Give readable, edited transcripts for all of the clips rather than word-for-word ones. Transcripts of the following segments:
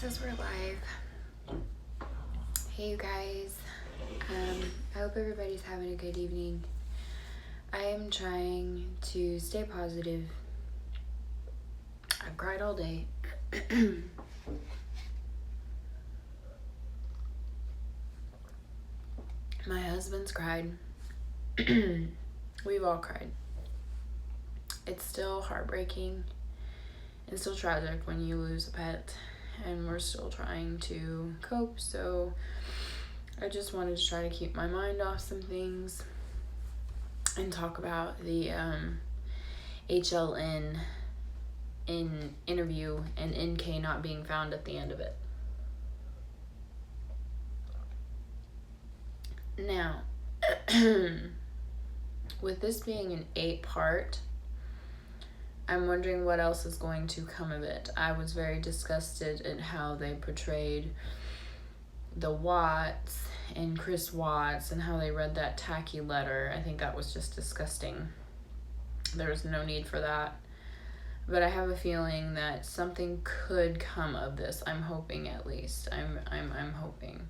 says we're live. Hey you guys. I hope everybody's having a good evening. I am trying to stay positive. I've cried all day. My husband's cried. We've all cried. It's still heartbreaking and still tragic when you lose a pet, and we're still trying to cope, so I just wanted to try to keep my mind off some things and talk about the HLN interview and NK not being found at the end of it. Now, with this being an 8-part, I'm wondering what else is going to come of it. I was very disgusted at how they portrayed the Watts and Chris Watts and how they read that tacky letter. I think that was just disgusting. There was no need for that. But I have a feeling that something could come of this. I'm hoping, at least. I'm hoping.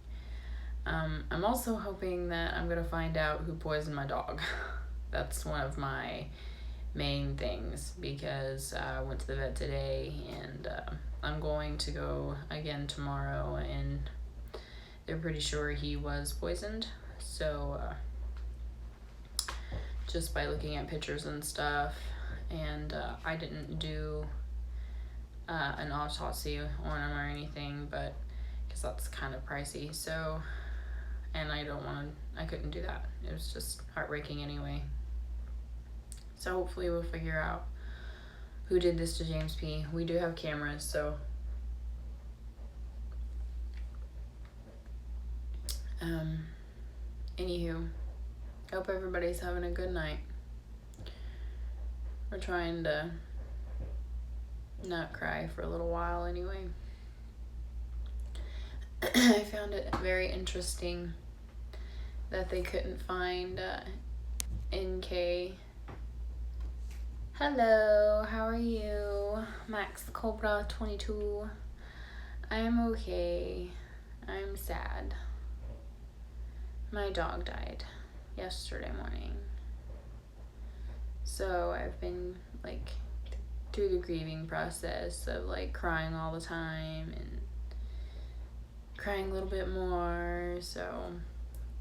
I'm also hoping that I'm gonna find out who poisoned my dog. That's one of my main things, because I went to the vet today, and I'm going to go again tomorrow, and they're pretty sure he was poisoned. So just by looking at pictures and stuff, and I didn't do an autopsy on him or anything, but because that's kind of pricey, so, and I couldn't do that. It was just heartbreaking anyway. So hopefully we'll figure out who did this to James P. We do have cameras, so anywho, hope everybody's having a good night. We're trying to not cry for a little while anyway. I found it very interesting that they couldn't find NK. Hello, how are you? Max Cobra 22. I'm okay. I'm sad. My dog died yesterday morning. So I've been like through the grieving process of like crying all the time and crying a little bit more. So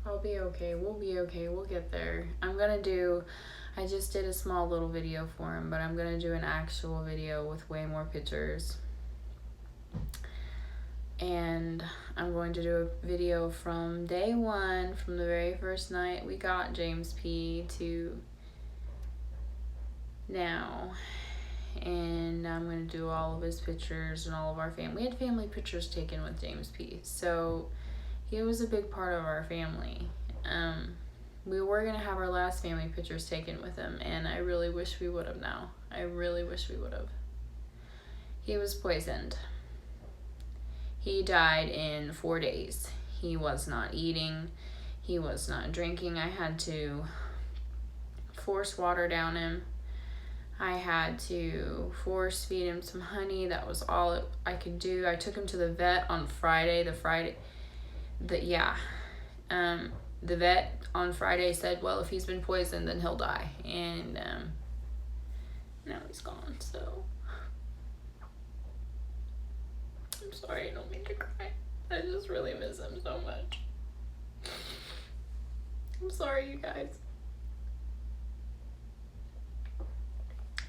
I'll be okay. We'll be okay. We'll get there. I just did a small little video for him, but I'm gonna do an actual video with way more pictures. And I'm going to do a video from day one, from the very first night we got James P to now. And I'm going to do all of his pictures and all of our family. We had family pictures taken with James P. So he was a big part of our family. We were going to have our last family pictures taken with him, and I really wish we would have now. I really wish we would have. He was poisoned. He died in 4 days. He was not eating. He was not drinking. I had to force water down him. I had to force feed him some honey. That was all I could do. I took him to the vet on Friday. The vet on Friday said, well, if he's been poisoned, then he'll die. And now he's gone, so I'm sorry, I don't mean to cry. I just really miss him so much. I'm sorry, you guys.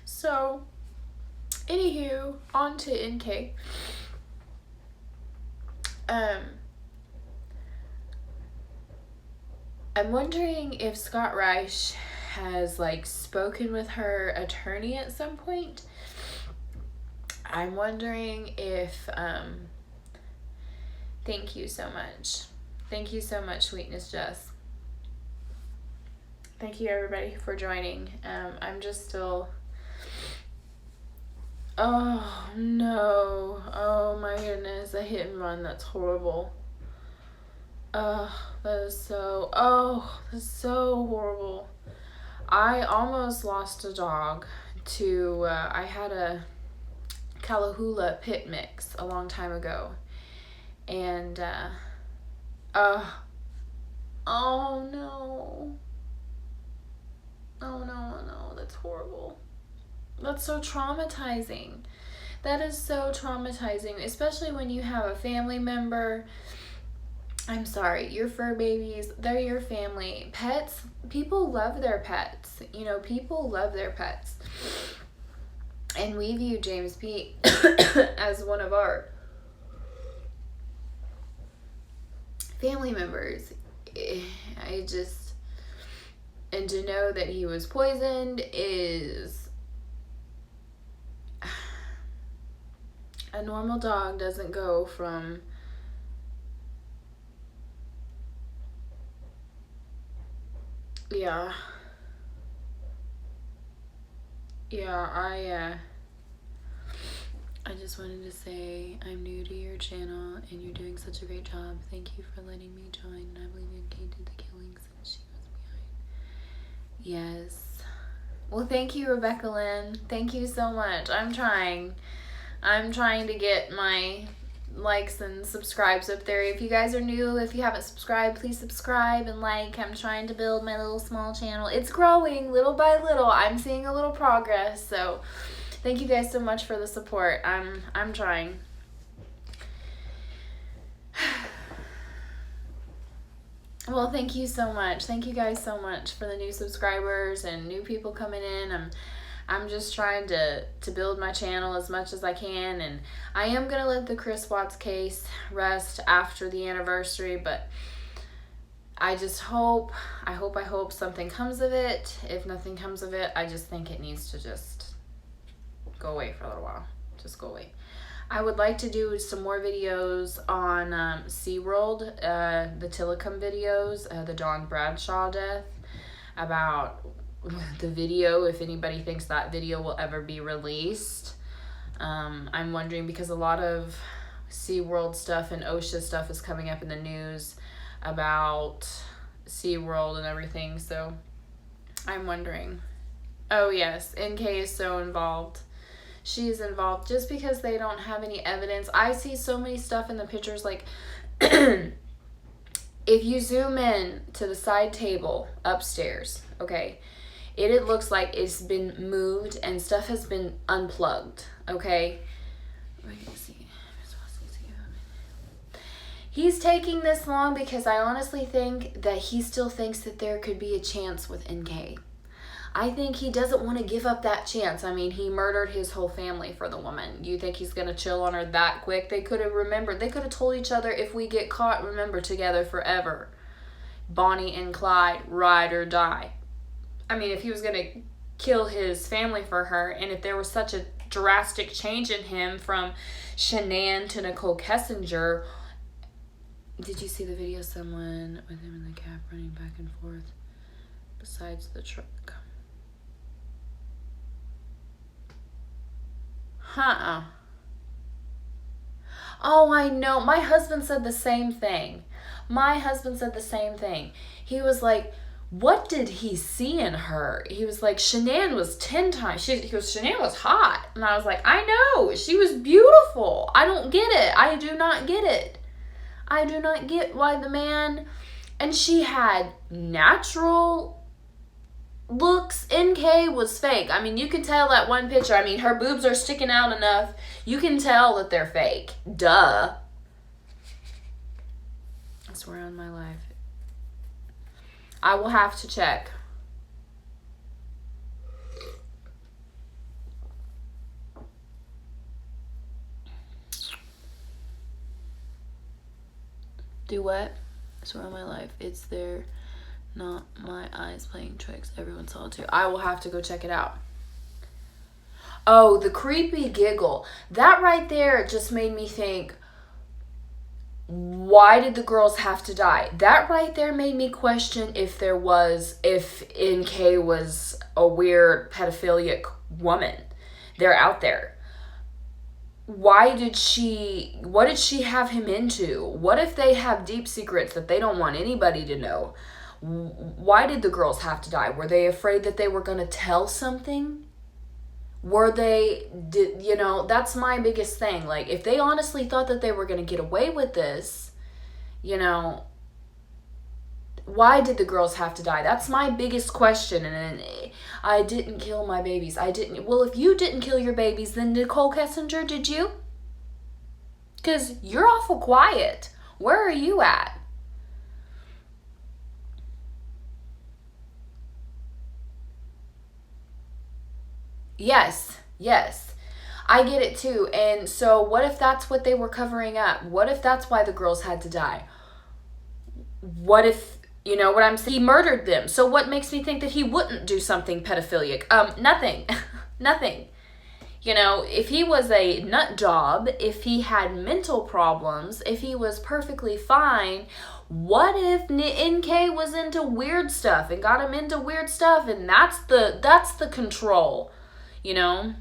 So, anywho, on to NK. I'm wondering if Scott Reich has like spoken with her attorney at some point. I'm wondering if thank you so much. Thank you so much, Sweetness Jess. Thank you everybody for joining. I'm just still, oh no, oh my goodness, a hit and run, that's horrible. That's so horrible. I almost lost a dog to, I had a Callahoola pit mix a long time ago, And, oh no. Oh no, that's horrible. That's so traumatizing. That is so traumatizing, especially when you have a family member. I'm sorry, your fur babies, they're your family. Pets, people love their pets. You know, people love their pets. And we view James P. as one of our family members. And to know that he was poisoned is... A normal dog doesn't go from... Yeah, I just wanted to say I'm new to your channel and you're doing such a great job. Thank you for letting me join. And I believe NK did the killing since she was behind. Yes. Well, thank you, Rebecca Lynn. Thank you so much. I'm trying to get my likes and subscribes up there. If you guys are new, if you haven't subscribed, please subscribe and like. I'm trying to build my little small channel. It's growing little by little. I'm seeing a little progress. So thank you guys so much for the support. I'm trying. Well, thank you so much. Thank you guys so much for the new subscribers and new people coming in. I'm just trying to build my channel as much as I can, and I am going to let the Chris Watts case rest after the anniversary, but I just hope something comes of it. If nothing comes of it, I just think it needs to just go away for a little while. Just go away. I would like to do some more videos on SeaWorld, the Tillicum videos, the Dawn Bradshaw death, about the video, if anybody thinks that video will ever be released. I'm wondering, because a lot of SeaWorld stuff and OSHA stuff is coming up in the news about SeaWorld and everything, so I'm wondering. Oh yes, NK is so involved. She is involved just because they don't have any evidence. I see so many stuff in the pictures, like if you zoom in to the side table upstairs, okay, it looks like it's been moved and stuff has been unplugged, okay? He's taking this long because I honestly think that he still thinks that there could be a chance with NK. I think he doesn't want to give up that chance. I mean, he murdered his whole family for the woman. You think he's going to chill on her that quick? They could have remembered. They could have told each other, if we get caught, remember, together forever. Bonnie and Clyde, ride or die. I mean, if he was going to kill his family for her, and if there was such a drastic change in him from Shanann to Nicole Kessinger. Did you see the video? Someone with him in the cab running back and forth besides the truck. Oh, I know. My husband said the same thing. He was like, what did he see in her? He was like, Shanann was 10 times. Shanann was hot. And I was like, I know. She was beautiful. I don't get it. I do not get it. I do not get why the man... And she had natural looks. NK was fake. I mean, you can tell that one picture. I mean, her boobs are sticking out enough. You can tell that they're fake. Duh. I swear on my life. I will have to check. Do what? I swear on my life. It's there. Not my eyes playing tricks. Everyone saw it too. I will have to go check it out. Oh, the creepy giggle. That right there just made me think, why did the girls have to die? That right there made me question if NK was a weird pedophilic woman. They're out there. What did she have him into? What if they have deep secrets that they don't want anybody to know? Why did the girls have to die? Were they afraid that they were going to tell something? Were they, you know, that's my biggest thing. Like, if they honestly thought that they were going to get away with this, you know, why did the girls have to die? That's my biggest question. And I didn't kill my babies. I didn't. Well, if you didn't kill your babies, then Nicole Kessinger, did you? Because you're awful quiet. Where are you at? Yes, yes. I get it too. And so what if that's what they were covering up? What if that's why the girls had to die? What if, you know what I'm saying? He murdered them. So what makes me think that he wouldn't do something pedophilic? Nothing. Nothing. You know, if he was a nut job, if he had mental problems, if he was perfectly fine, what if NK was into weird stuff and got him into weird stuff, and that's the control, you know?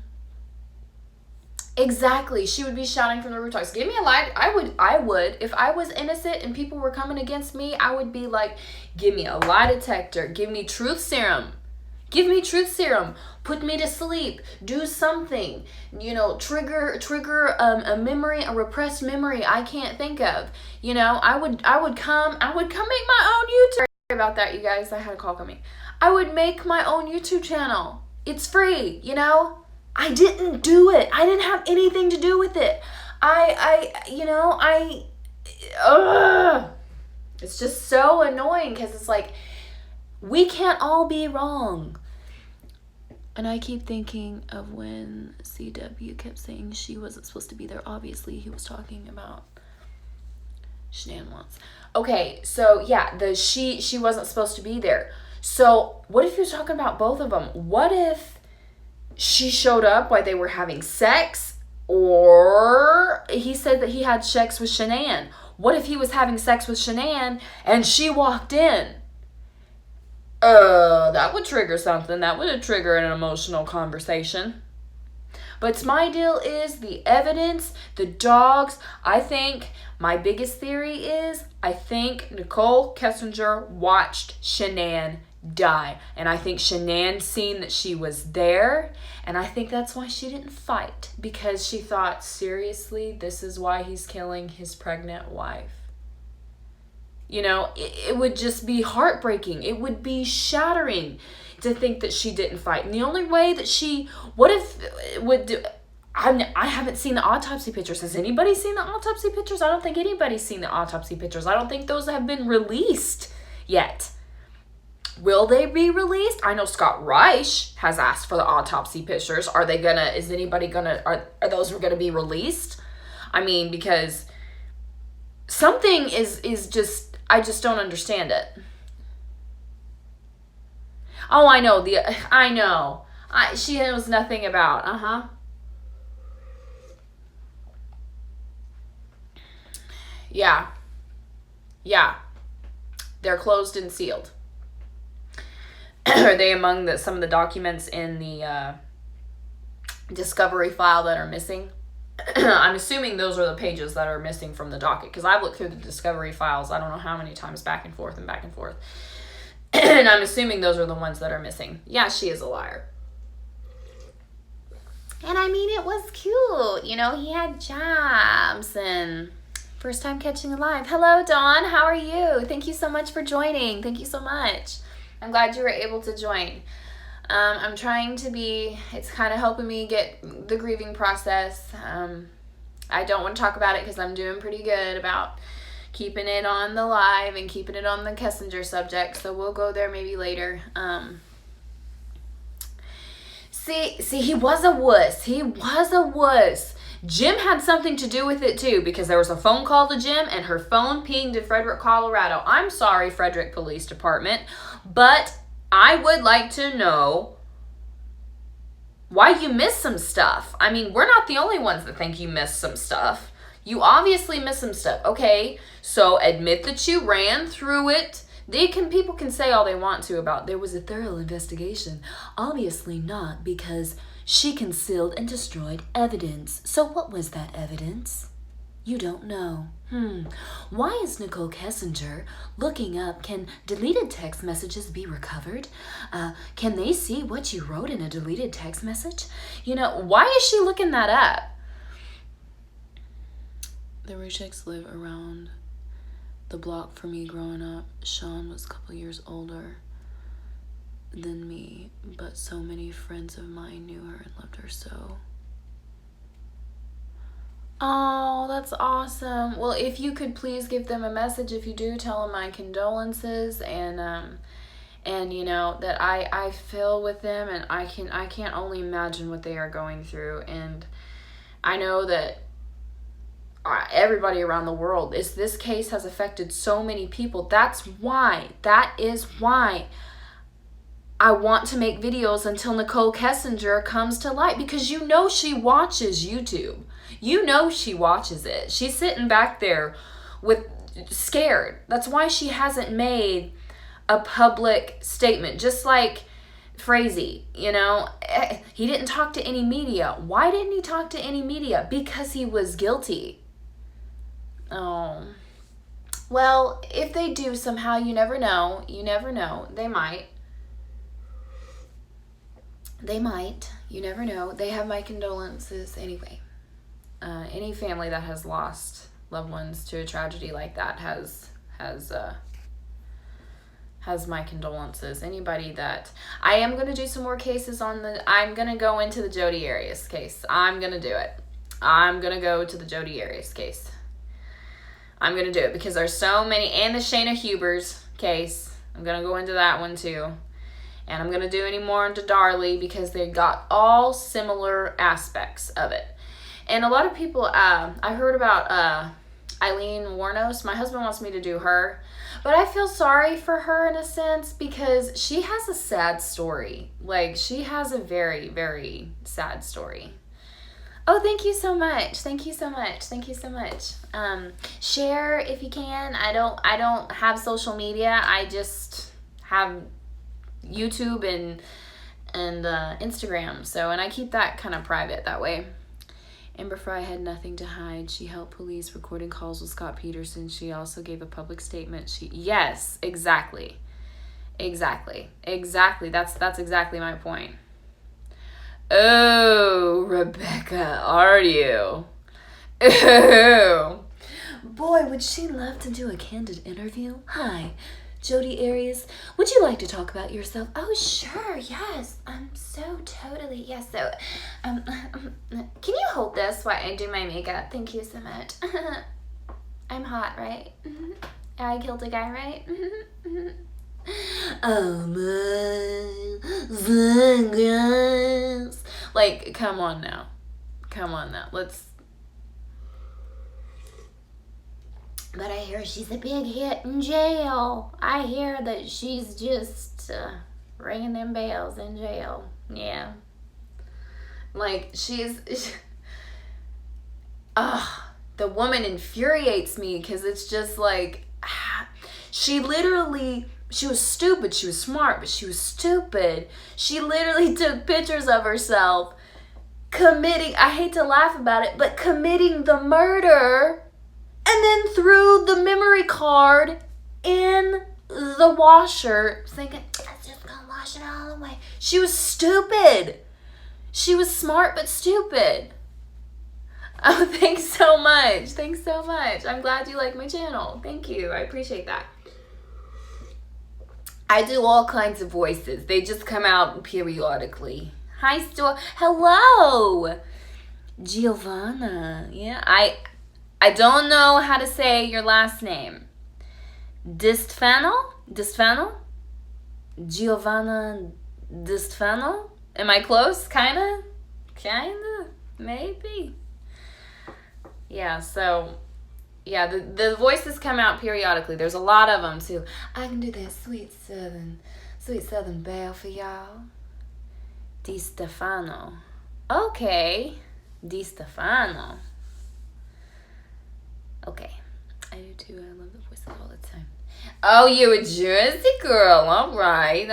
Exactly. She would be shouting from the rooftops. Give me a lie. I would. If I was innocent and people were coming against me, I would be like, give me a lie detector. Give me truth serum. Give me truth serum. Put me to sleep. Do something. You know, trigger a memory, a repressed memory I can't think of. You know, I would come make my own YouTube. Sorry about that, you guys. I had a call coming. I would make my own YouTube channel. It's free, you know? I didn't do it. I didn't have anything to do with it. It's just so annoying because it's like, we can't all be wrong. And I keep thinking of when CW kept saying she wasn't supposed to be there. Obviously, he was talking about Shanann once. Okay, so yeah, she wasn't supposed to be there. So what if you're talking about both of them? What if she showed up while they were having sex, or he said that he had sex with Shanann? What if he was having sex with Shanann and she walked in? That would trigger something. That would trigger an emotional conversation. But my deal is the evidence, the dogs. I think my biggest theory is I think Nicole Kessinger watched Shanann die. And I think Shanann seen that she was there. And I think that's why she didn't fight. Because she thought, seriously, this is why he's killing his pregnant wife. You know, it would just be heartbreaking. It would be shattering to think that she didn't fight. And the only way that I haven't seen the autopsy pictures. Has anybody seen the autopsy pictures? I don't think anybody's seen the autopsy pictures. I don't think those have been released yet. Will they be released? I know Scott Reich has asked for the autopsy pictures. Are those gonna be released? I mean, because something is just, I just don't understand it. Oh, I know. She knows nothing about. Yeah. They're closed and sealed. Are they among some of the documents in the discovery file that are missing? I'm assuming those are the pages that are missing from the docket, because I've looked through the discovery files I don't know how many times back and forth. And I'm assuming those are the ones that are missing. Yeah, she is a liar. And I mean, it was cute. You know, he had jabs and first time catching a live. Hello, Dawn. How are you? Thank you so much for joining. Thank you so much. I'm glad you were able to join. I'm trying to it's kind of helping me get the grieving process. I don't want to talk about it because I'm doing pretty good about keeping it on the live and keeping it on the Kessinger subject. So we'll go there maybe later. See, he was a wuss. Jim had something to do with it too, because there was a phone call to Jim and her phone pinged in Frederick, Colorado. I'm sorry, Frederick Police Department, but I would like to know why you missed some stuff. I mean, we're not the only ones that think you missed some stuff. You obviously missed some stuff. Okay, so admit that you ran through it. People can say all they want to about there was a thorough investigation. Obviously not, because she concealed and destroyed evidence. So what was that evidence? You don't know. Why is Nicole Kessinger looking up, can deleted text messages be recovered? Can they see what you wrote in a deleted text message? You know, why is she looking that up? The Rucheks live around the block for me growing up. Sean was a couple years older than me, but so many friends of mine knew her and loved her so. Oh, that's awesome. Well, if you could please give them a message, if you do, tell them my condolences, and you know that I feel with them, and I can't only imagine what they are going through, and I know that everybody around the world, this case has affected so many people. That is why I want to make videos until Nicole Kessinger comes to light, because you know she watches YouTube. You know she watches it. She's sitting back there scared. That's why she hasn't made a public statement. Just like Frazee, you know, he didn't talk to any media. Why didn't he talk to any media? Because he was guilty. Oh. Well, if they do somehow, you never know. You never know. They might. You never know. They have my condolences anyway. Any family that has lost loved ones to a tragedy like that has my condolences. Anybody that I am going to do some more cases I'm going to go into the Jodi Arias case. I'm going to do it. I'm going to go to the Jodi Arias case. I'm going to do it because there's so many, and the Shayna Hubers case. I'm going to go into that one too. And I'm going to do any more into Darlie because they got all similar aspects of it. And a lot of people, I heard about Eileen Warnos. My husband wants me to do her. But I feel sorry for her in a sense because she has a sad story. Like, she has a very, very sad story. Oh, thank you so much. Thank you so much. Thank you so much. Share if you can. I don't have social media. I just have YouTube and Instagram. So, and I keep that kind of private that way. Amber Fry had nothing to hide. She helped police recording calls with Scott Peterson. She also gave a public statement. Yes, exactly. Exactly. That's exactly my point. Oh, Rebecca, are you? Oh. Boy, would she love to do a candid interview. Hi, Jodi Arias. Would you like to talk about yourself? Oh, sure, yes. Totally, yes. So, can you hold this while I do my makeup? Thank you so much. I'm hot, right? I killed a guy, right? Oh my goodness. Like, come on now. But I hear she's a big hit in jail. I hear that she's just ringing them bells in jail. Yeah. Like, the woman infuriates me because it's just like, she was stupid. She was smart, but she was stupid. She literally took pictures of herself committing, I hate to laugh about it, but committing the murder, and then threw the memory card in the washer, thinking, I'm just gonna wash it all away. She was stupid. She was smart, but stupid. Oh, thanks so much. I'm glad you like my channel. Thank you. I appreciate that. I do all kinds of voices. They just come out periodically. Hi, Sto. Hello, Giovanna. Yeah, I don't know how to say your last name. Distfano? Giovanna Distfano? Am I close? Kinda? Maybe. Yeah, so, yeah, the voices come out periodically. There's a lot of them, too. I can do that sweet southern belle for y'all. Di Stefano. Okay. Di Stefano. Okay. I do too. I love the voices all the time. Oh, you a Jersey girl. All right.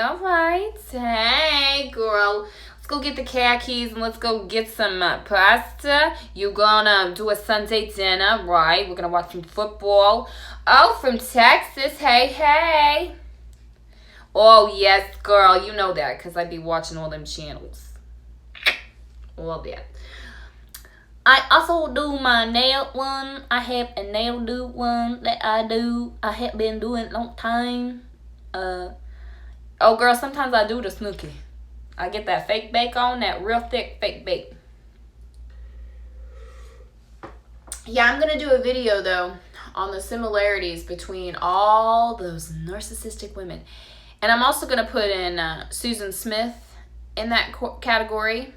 Hey, girl. go get the khakis and let's go get some pasta. You're gonna do a Sunday dinner, right? We're gonna watch some football. Oh, from Texas. Hey, hey. Oh, yes, girl. You know that because I be watching all them channels. All that. I also do my nail one. I have a nail do one that I do. I have been doing a long time. Oh, girl, sometimes I do the snooky. I get that fake bake on, that real thick fake bake. Yeah, I'm going to do a video, though, on the similarities between all those narcissistic women. And I'm also going to put in Susan Smith in that category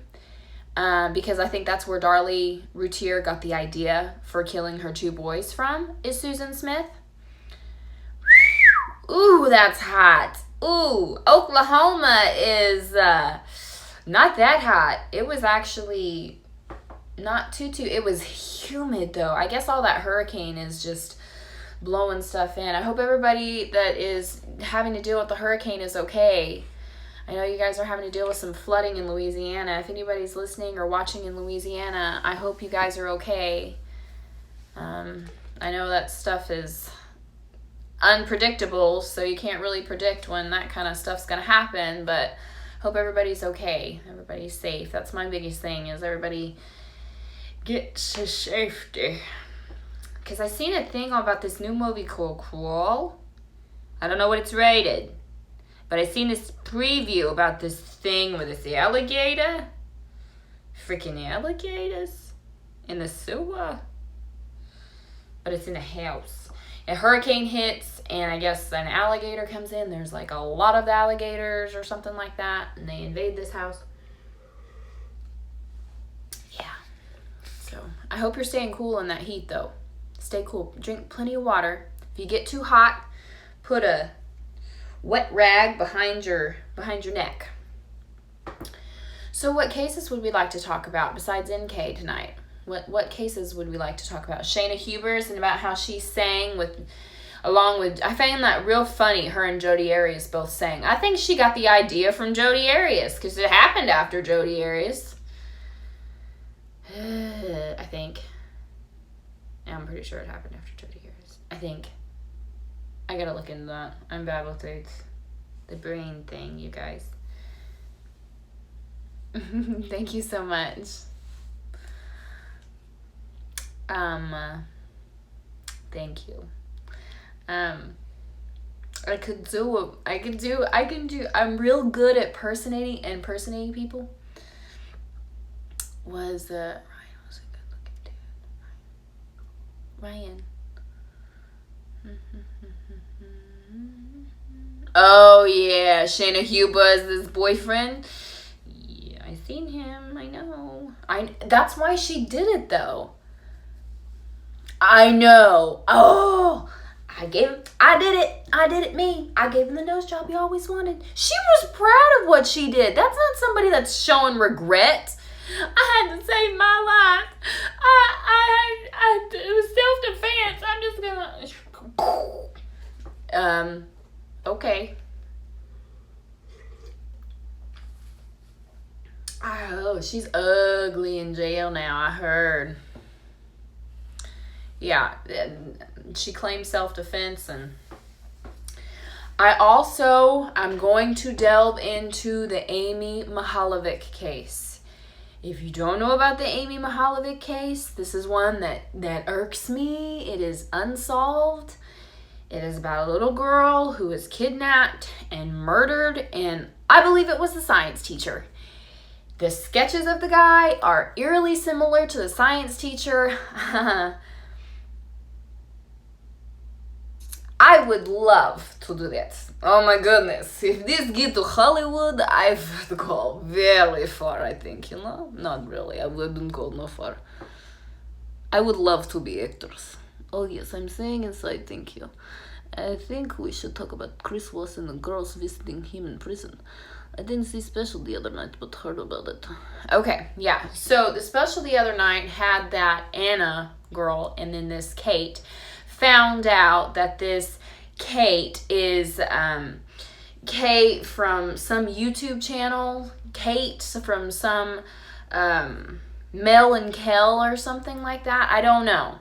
because I think that's where Darlie Routier got the idea for killing her 2 boys from, is Susan Smith. Ooh, that's hot. Ooh, Oklahoma is not that hot. It was actually not too, it was humid though. I guess all that hurricane is just blowing stuff in. I hope everybody that is having to deal with the hurricane is okay. I know you guys are having to deal with some flooding in Louisiana. If anybody's listening or watching in Louisiana, I hope you guys are okay. I know that stuff is unpredictable, so you can't really predict when that kind of stuff's gonna happen, but hope everybody's okay. Everybody's safe. That's my biggest thing, is everybody get to safety. Because I seen a thing about this new movie called Crawl. I don't know what it's rated, but I seen this preview about this thing with this alligator. Freaking alligators in the sewer. But it's in a house. A hurricane hits, and I guess an alligator comes in. There's like a lot of alligators or something like that, and they invade this house. Yeah. So I hope you're staying cool in that heat, though. Stay cool. Drink plenty of water. If you get too hot, put a wet rag behind your neck. So what cases would we like to talk about besides NK tonight? What cases would we like to talk about? Shayna Hubers, and about how she sang along with, I found that real funny, her and Jodi Arias both sang. I think she got the idea from Jodi Arias, because it happened after Jodi Arias. I think. I'm pretty sure it happened after Jodi Arias. I think. I gotta look into that. I'm bad with the brain thing, you guys. Thank you so much. Thank you. I'm real good at impersonating people. Ryan was a good looking dude. Ryan. Oh yeah, Shayna Hubers, this boyfriend. Yeah, I seen him. I know. That's why she did it though. I know. Oh, I did it. Me. I gave him the nose job he always wanted. She was proud of what she did. That's not somebody that's showing regret. I had to save my life. It was self-defense. I'm just gonna. Okay. Oh, she's ugly in jail now, I heard. Yeah, she claims self-defense, and I'm going to delve into the Amy Mihaljevic case. If you don't know about the Amy Mihaljevic case, this is one that irks me. It is unsolved. It is about a little girl who was kidnapped and murdered, and I believe it was the science teacher. The sketches of the guy are eerily similar to the science teacher. I would love to do that. Oh my goodness. If this get to Hollywood, I would go very far, I think, Not really. I wouldn't go no far. I would love to be actors. Oh yes, I'm saying inside, thank you. I think we should talk about Chris Watson and the girls visiting him in prison. I didn't see Special the other night, but heard about it. Okay, yeah. So the Special the other night had that Anna girl, and then this Kate found out that this Kate is Kate from some YouTube channel, Kate from some Mel and Kel or something like that. I don't know.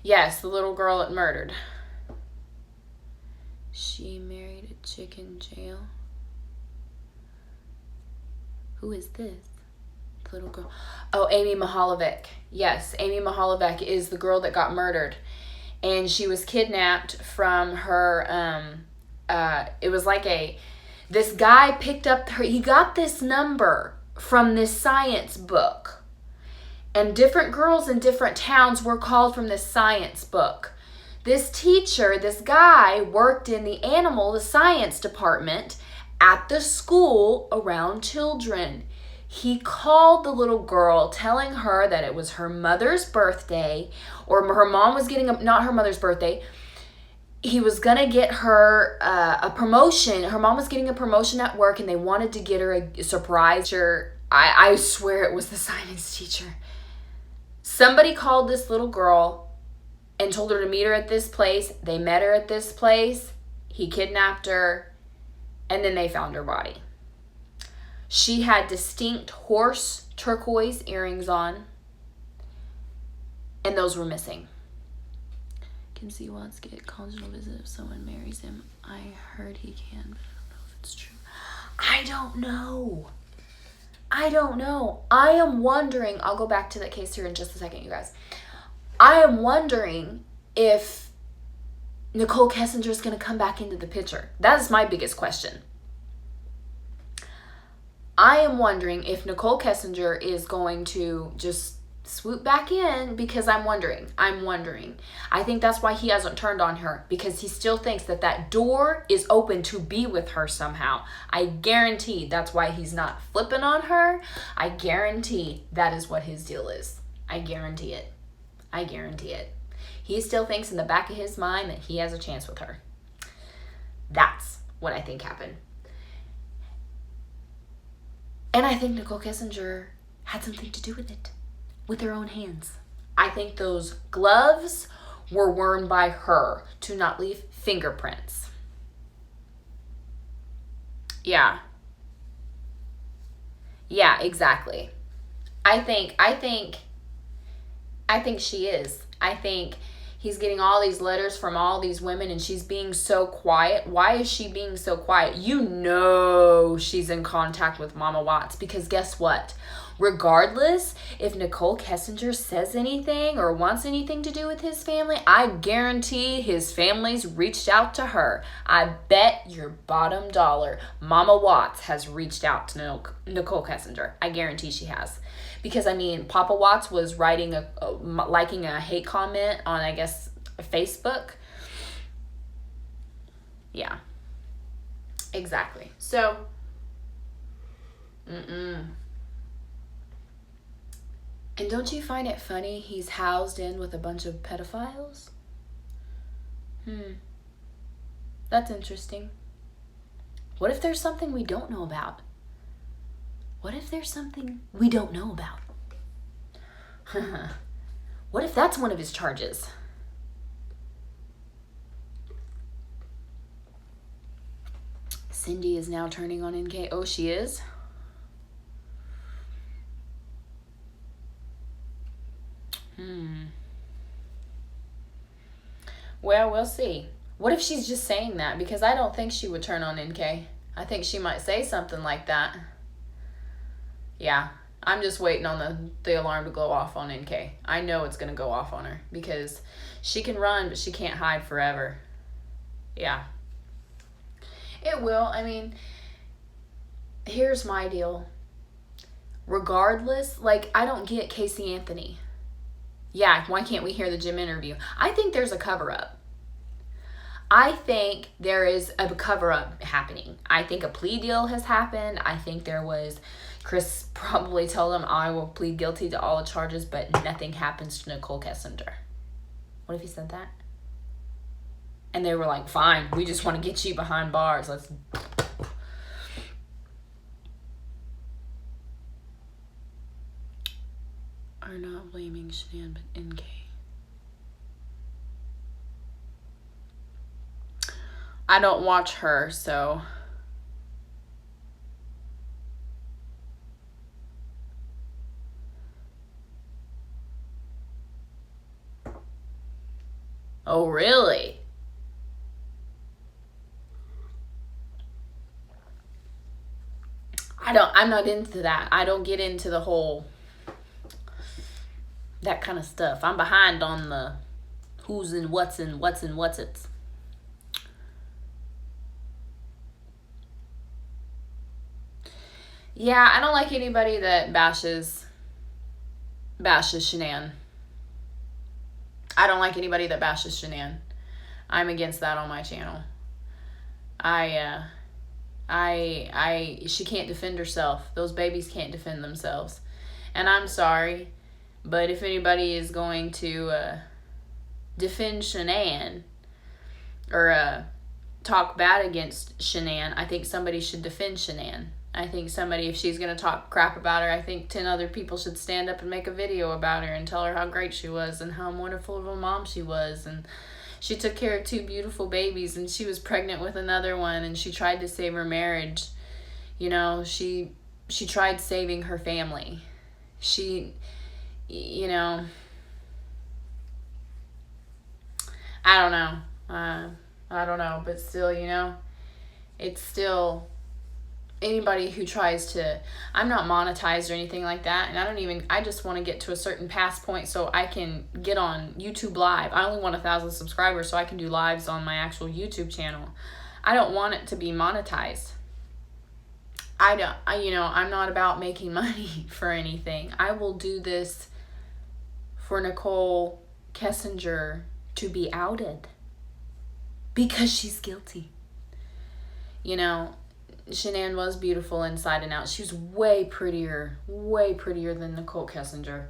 Yes, the little girl that murdered. She married a chick in jail. Who is this? The little girl. Oh, Amy Mahalovic. Yes, Amy Mahalovic is the girl that got murdered. And she was kidnapped from her, it was like this guy picked up her, he got this number from this science book. And different girls in different towns were called from this science book. This teacher, this guy, worked in the science department at the school around children. He called the little girl telling her that it was her mother's birthday, or her mom was getting, not her mother's birthday. He was going to get her a promotion. Her mom was getting a promotion at work and they wanted to get her a surprise. I swear it was the science teacher. Somebody called this little girl and told her to meet her at this place. They met her at this place. He kidnapped her, and then they found her body. She had distinct horse turquoise earrings on, and those were missing. Can see Watts get conjugal visit if someone marries him. I heard he can, but I don't know if it's true. I don't know. I am wondering, I'll go back to that case here in just a second, you guys. I am wondering if Nicole Kessinger is going to come back into the picture. That is my biggest question. I am wondering if Nicole Kessinger is going to just swoop back in, because I'm wondering. I think that's why he hasn't turned on her, because he still thinks that door is open to be with her somehow. I guarantee that's why he's not flipping on her. I guarantee that is what his deal is. I guarantee it. He still thinks in the back of his mind that he has a chance with her. That's what I think happened. And I think Nicole Kessinger had something to do with it, with her own hands. I think those gloves were worn by her to not leave fingerprints. Yeah, exactly. I think she is. I think he's getting all these letters from all these women and she's being so quiet. Why is she being so quiet? You know she's in contact with Mama Watts, because guess what? Regardless if Nicole Kessinger says anything or wants anything to do with his family, I guarantee his family's reached out to her. I bet your bottom dollar Mama Watts has reached out to Nicole Kessinger. I guarantee she has. Because, I mean, Papa Watts was liking a hate comment on, I guess, Facebook. Yeah. Exactly. So, And don't you find it funny he's housed in with a bunch of pedophiles? That's interesting. What if there's something we don't know about? What if that's one of his charges? Cindy is now turning on NK. Oh, she is? Well, we'll see. What if she's just saying that? Because I don't think she would turn on NK. I think she might say something like that. Yeah, I'm just waiting on the alarm to go off on NK. I know it's going to go off on her because she can run, but she can't hide forever. Yeah. It will. I mean, here's my deal. Regardless, like, I don't get Casey Anthony. Yeah, why can't we hear the Jim interview? I think there's a cover-up. I think there is a cover-up happening. I think a plea deal has happened. I think there was... Chris probably told him, I will plead guilty to all the charges, but nothing happens to Nicole Kessinger. What if he said that? And they were like, fine, we just want to get you behind bars. Let's... Are not blaming Shan, but NK. I don't watch her, so. Oh, really? I'm not into that. I don't get into the whole, that kind of stuff. I'm behind on the who's and what's it's. Yeah, I don't like anybody that bashes Shanann. I don't like anybody that bashes Shanann. I'm against that on my channel. She can't defend herself. Those babies can't defend themselves. And I'm sorry, but if anybody is going to defend Shanann or talk bad against Shanann, I think somebody should defend Shanann. I think somebody, if she's going to talk crap about her, I think 10 other people should stand up and make a video about her and tell her how great she was and how wonderful of a mom she was. And she took care of 2 beautiful babies, and she was pregnant with another one, and she tried to save her marriage. You know, she tried saving her family. She, you know, I don't know, but still, you know, it's still anybody who tries to, I'm not monetized or anything like that, and I just want to get to a certain pass point so I can get on YouTube Live. I only want 1,000 subscribers so I can do lives on my actual YouTube channel. I don't want it to be monetized. I'm not about making money for anything. I will do this for Nicole Kessinger to be outed because she's guilty. You know, Shanann was beautiful inside and out. She was way prettier than Nicole Kessinger.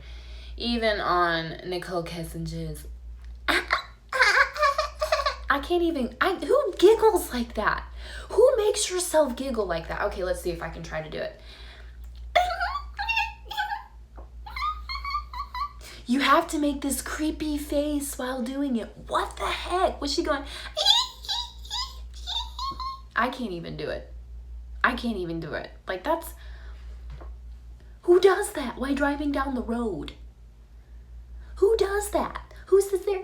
Even on Nicole Kessinger's, I can't even, who giggles like that? Who makes yourself giggle like that? Okay, let's see if I can try to do it. You have to make this creepy face while doing it. What the heck? Was she going? I can't even do it. Like, that's... Who does that while driving down the road? Who does that? Who sits there?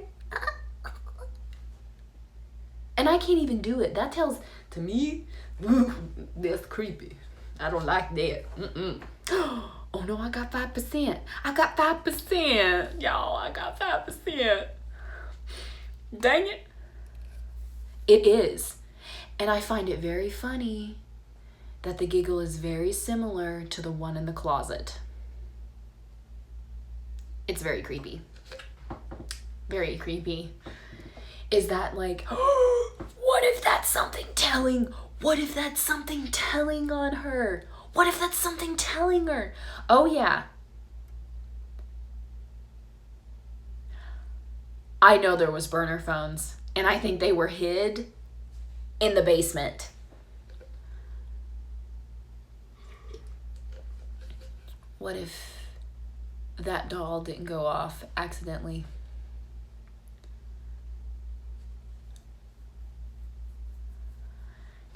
And I can't even do it. That tells, to me, that's creepy. I don't like that. Oh no, I got 5%. Y'all, I got 5%. Dang it. It is. And I find it very funny that the giggle is very similar to the one in the closet. It's very creepy. Very creepy. Is that like, what if that's something telling? What if that's something telling on her? What if that's something telling her? Oh yeah. I know there was burner phones, and I think they were hid in the basement. What if that doll didn't go off accidentally?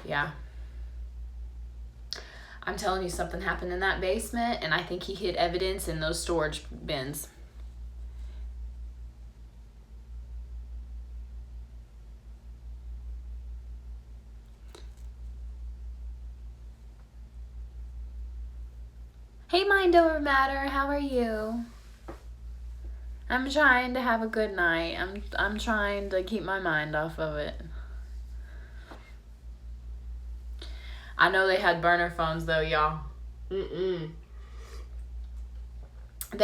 Yeah. I'm telling you, something happened in that basement, and I think he hid evidence in those storage bins. Hey, Mind Over Matter, how are you? I'm trying to have a good night. I'm trying to keep my mind off of it. I know they had burner phones though, y'all. They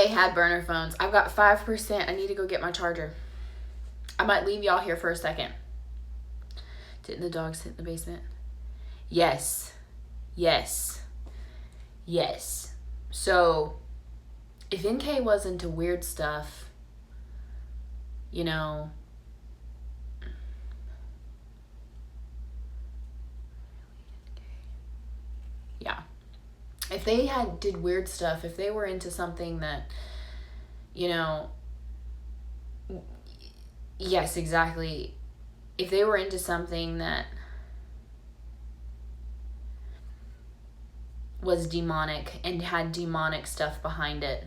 had burner phones. I've got 5%. I need to go get my charger. I might leave y'all here for a second. Didn't the dogs hit the basement? Yes. So, if NK was into weird stuff, you know, yeah. If they did weird stuff, if they were into something that, you know, yes, exactly. If they were into something that was demonic and had demonic stuff behind it.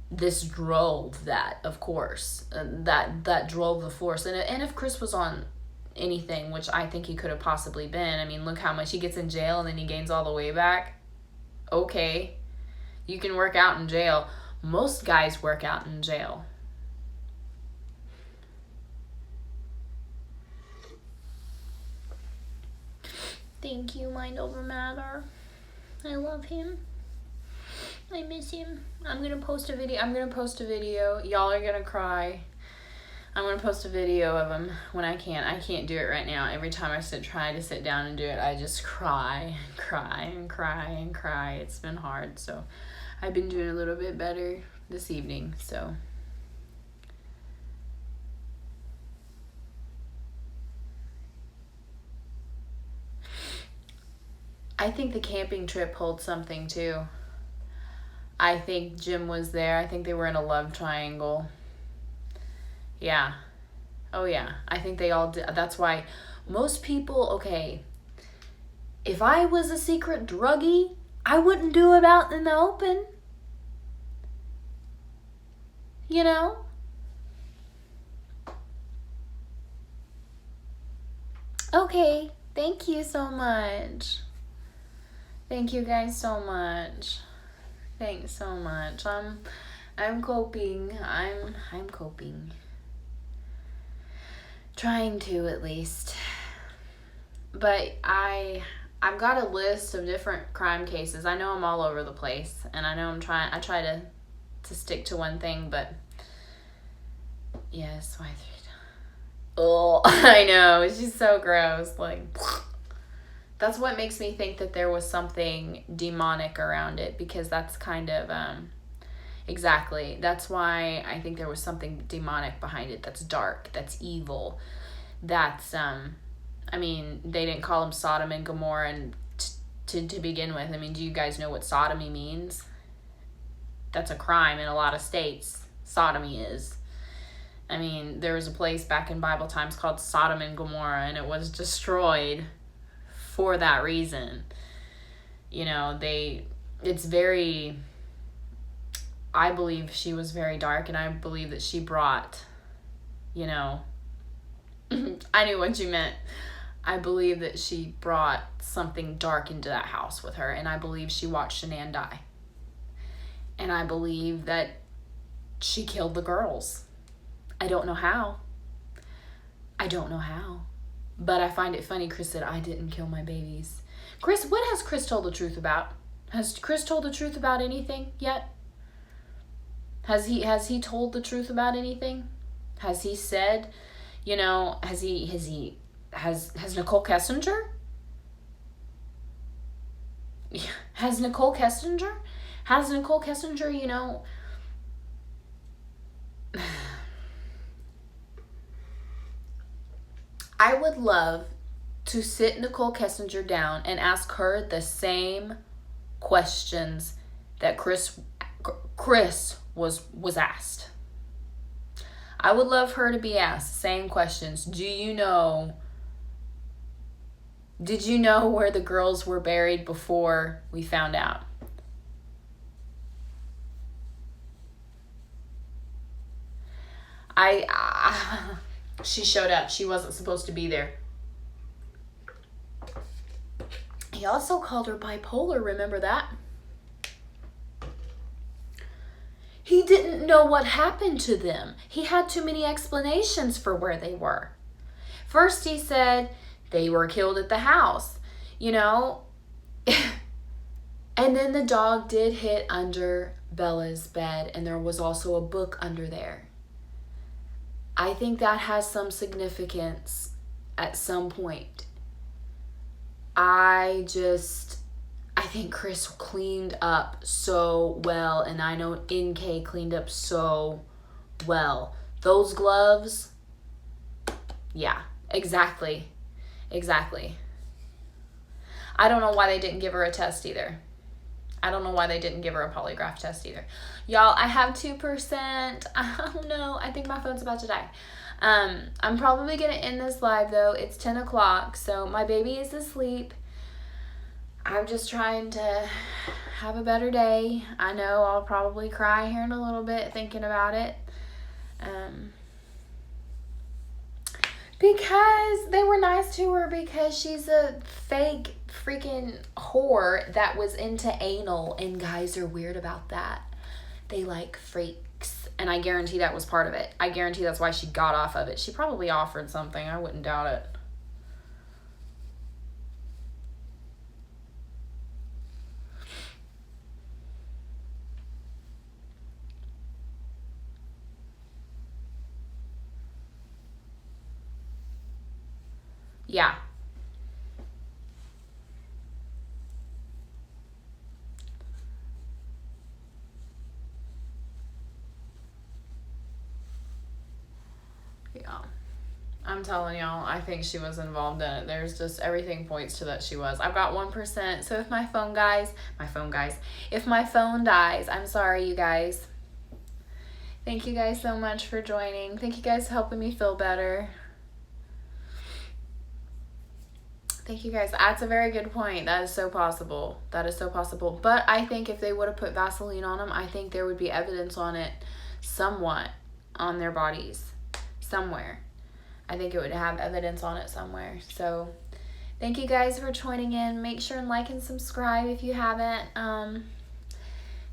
This drove that, of course. That drove the force. And if Chris was on anything, which I think he could have possibly been, I mean, look how much he gets in jail and then he gains all the way back. Okay, you can work out in jail. Most guys work out in jail. Thank you, Mind Over Matter. I love him. I miss him. I'm gonna post a video. Y'all are gonna cry. I'm gonna post a video of him when I can. I can't do it right now. Every time I try to sit down and do it, I just cry and cry and cry and cry. It's been hard, so I've been doing a little bit better this evening, so. I think the camping trip holds something too. I think Jim was there. I think they were in a love triangle. Yeah. Oh yeah. I think they all did. That's why most people, okay, if I was a secret druggie, I wouldn't do it out in the open. You know? Okay. Thank you so much. Thank you guys so much. Thanks so much. I'm coping. I'm coping. Trying to, at least. But I've got a list of different crime cases. I know I'm all over the place, and I know I try to stick to one thing, but yes, why 3 times? Oh, I know, she's so gross. Like, that's what makes me think that there was something demonic around it, because that's kind of exactly, that's why I think there was something demonic behind it. That's dark, that's evil, that's I mean, they didn't call them Sodom and Gomorrah and to begin with. I mean, do you guys know what sodomy means? That's a crime in a lot of states. Sodomy is. I mean, there was a place back in Bible times called Sodom and Gomorrah, and it was destroyed for that reason. You know, it's very, I believe she was very dark, and I believe that she brought, you know, I knew what you meant. I believe that she brought something dark into that house with her, and I believe she watched Shanann die. And I believe that she killed the girls. I don't know how. But I find it funny Chris said, I didn't kill my babies. Chris, what has Chris told the truth about? Has Chris told the truth about anything yet? Has he told the truth about anything? Has he said, you know, has Nicole Kessinger? Has Nicole Kessinger, you know, I would love to sit Nicole Kessinger down and ask her the same questions that Chris was asked. I would love her to be asked the same questions. Did you know where the girls were buried before we found out? She showed up. She wasn't supposed to be there. He also called her bipolar, remember that? He didn't know what happened to them. He had too many explanations for where they were. First he said they were killed at the house, you know. And then the dog did hit under Bella's bed, and there was also a book under there. I think that has some significance at some point. I think Chris cleaned up so well, and I know NK cleaned up so well. Those gloves, yeah, exactly. I don't know why they didn't give her a test either. I don't know why they didn't give her a polygraph test either. Y'all, I have 2%. I don't know. I think my phone's about to die. I'm probably going to end this live, though. It's 10 o'clock, so my baby is asleep. I'm just trying to have a better day. I know I'll probably cry here in a little bit thinking about it. Because they were nice to her because she's a fake freaking whore that was into anal, and guys are weird about that. They like freaks, and I guarantee that was part of it. I guarantee that's why she got off of it. She probably offered something. I wouldn't doubt it. Yeah. Yeah. I'm telling y'all, I think she was involved in it. There's just everything points to that she was. I've got 1%. So if my phone if my phone dies, I'm sorry, you guys. Thank you guys so much for joining. Thank you guys for helping me feel better. Thank you guys. That's a very good point. That is so possible. That is so possible. But I think if they would have put Vaseline on them, I think there would be evidence on it somewhat on their bodies. Somewhere. I think it would have evidence on it somewhere. So thank you guys for joining in. Make sure and like and subscribe if you haven't.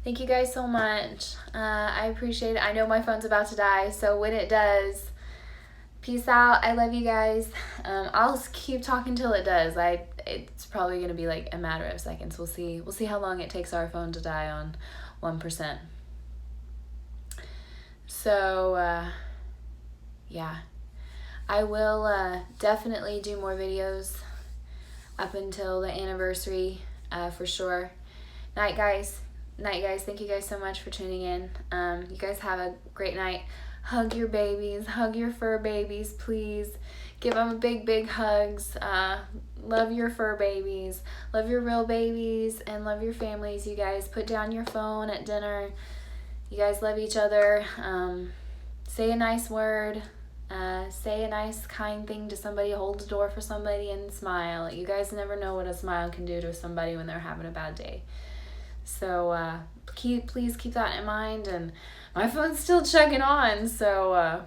Thank you guys so much. I appreciate it. I know my phone's about to die, so when it does, peace out. I love you guys. I'll keep talking till it does. It's probably going to be like a matter of seconds. We'll see how long it takes our phone to die on 1%. So, yeah. I will definitely do more videos up until the anniversary, for sure. Night, guys. Night, guys. Thank you guys so much for tuning in. You guys have a great night. Hug your babies. Hug your fur babies, please. Give them big hugs. Love your fur babies. Love your real babies and love your families, you guys. Put down your phone at dinner. You guys love each other. Say a nice word. Say a nice, kind thing to somebody. Hold the door for somebody and smile. You guys never know what a smile can do to somebody when they're having a bad day. So please keep that in mind. And my phone's still chugging on, so